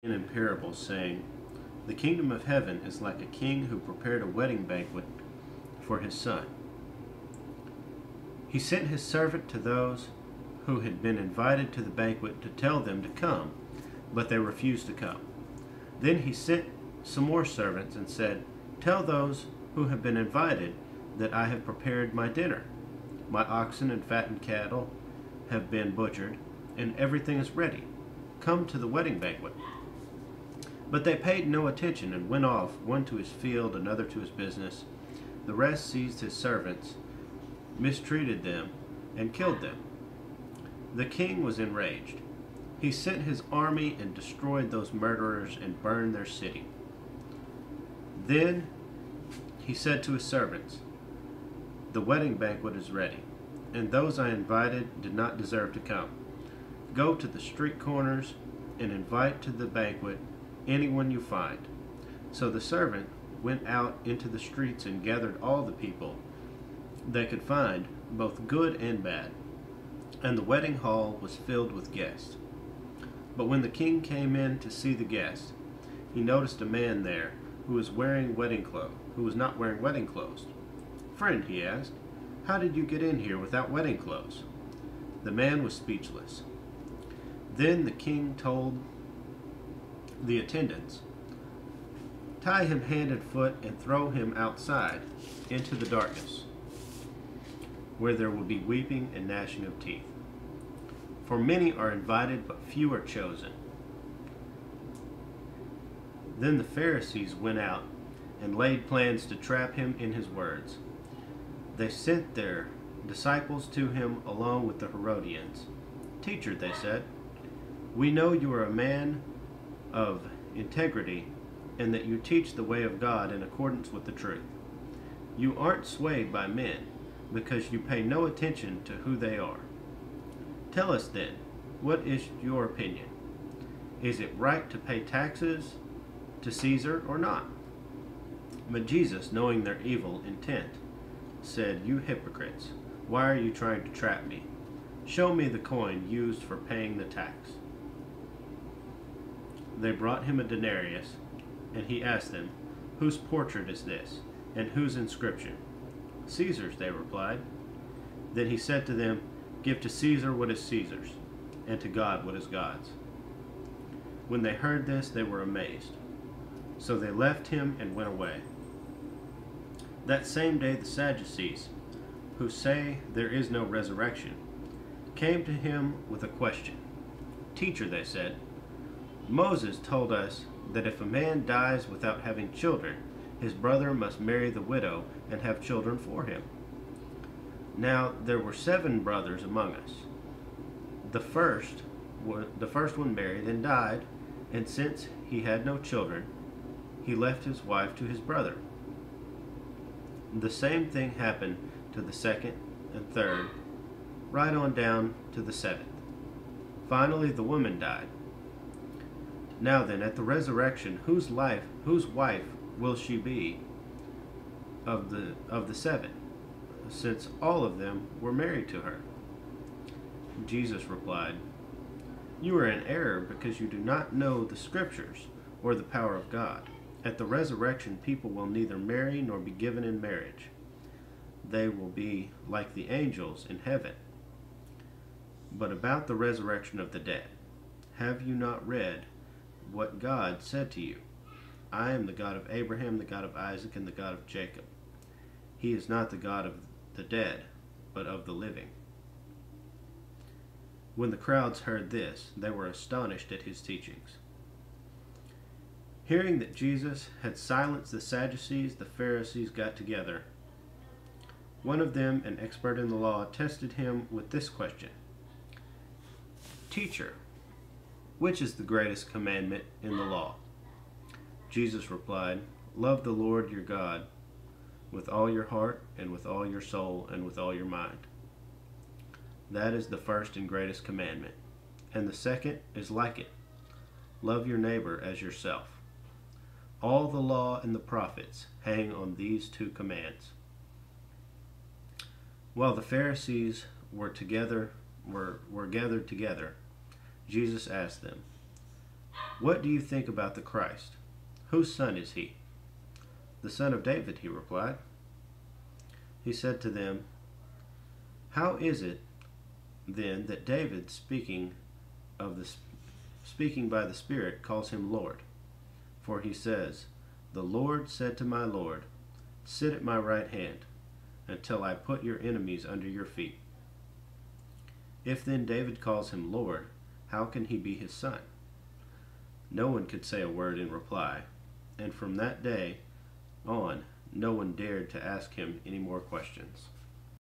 In parables, saying, "The kingdom of heaven is like a king who prepared a wedding banquet for his son. He sent his servant to those who had been invited to the banquet to tell them to come, but they refused to come. Then he sent some more servants and said, 'Tell those who have been invited that I have prepared my dinner. My oxen and fattened cattle have been butchered, and everything is ready. Come to the wedding banquet.' But they paid no attention and went off, one to his field, another to his business. The rest seized his servants, mistreated them, and killed them. The king was enraged. He sent his army and destroyed those murderers and burned their city. Then he said to his servants, 'The wedding banquet is ready, and those I invited did not deserve to come. Go to the street corners and invite to the banquet anyone you find.' So the servant went out into the streets and gathered all the people they could find, both good and bad, and the wedding hall was filled with guests. But when the king came in to see the guests, he noticed a man there who was not wearing wedding clothes. 'Friend,' he asked, 'how did you get in here without wedding clothes?' The man was speechless. Then the king told the attendants, 'Tie him hand and foot and throw him outside into the darkness, where there will be weeping and gnashing of teeth. For many are invited, but few are chosen.' Then the Pharisees went out and laid plans to trap him in his words. They sent their disciples to him along with the Herodians. 'Teacher,' they said, 'we know you are a man of integrity, and that you teach the way of God in accordance with the truth. You aren't swayed by men, because you pay no attention to who they are. Tell us then, what is your opinion? Is it right to pay taxes to Caesar or not?' But Jesus, knowing their evil intent, said, 'You hypocrites, why are you trying to trap me? Show me the coin used for paying the tax.' They brought him a denarius, and he asked them, 'Whose portrait is this, and whose inscription?' 'Caesar's,' they replied. Then he said to them, 'Give to Caesar what is Caesar's, and to God what is God's.' When they heard this, they were amazed. So they left him and went away. That same day the Sadducees, who say there is no resurrection, came to him with a question. 'Teacher,' they said, 'Moses told us that if a man dies without having children, his brother must marry the widow and have children for him. Now there were 7 brothers among us. The first one married and died, and since he had no children, he left his wife to his brother. The same thing happened to the second and third, right on down to the 7th. Finally the woman died. Now then, at the resurrection, whose wife will she be of the 7, since all of them were married to her?' Jesus replied, 'You are in error because you do not know the Scriptures or the power of God. At the resurrection, people will neither marry nor be given in marriage. They will be like the angels in heaven. But about the resurrection of the dead, have you not read what God said to you? I am the God of Abraham, the God of Isaac, and the God of Jacob. He is not the God of the dead, but of the living.' When the crowds heard this, they were astonished at his teachings. Hearing that Jesus had silenced the Sadducees, the Pharisees got together. One of them, an expert in the law, tested him with this question. 'Teacher, which is the greatest commandment in the law?' Jesus replied, 'Love the Lord your God with all your heart and with all your soul and with all your mind. That is the first and greatest commandment. And the second is like it. Love your neighbor as yourself. All the law and the prophets hang on these 2 commands.' While the Pharisees were gathered together, Jesus asked them, "What do you think about the Christ? Whose son is he?" "The son of David," he replied. He said to them, "How is it then that David, speaking by the Spirit, calls him Lord? For he says, 'The Lord said to my Lord, sit at my right hand, until I put your enemies under your feet.' If then David calls him Lord, how can he be his son?" No one could say a word in reply, and from that day on no one dared to ask him any more questions.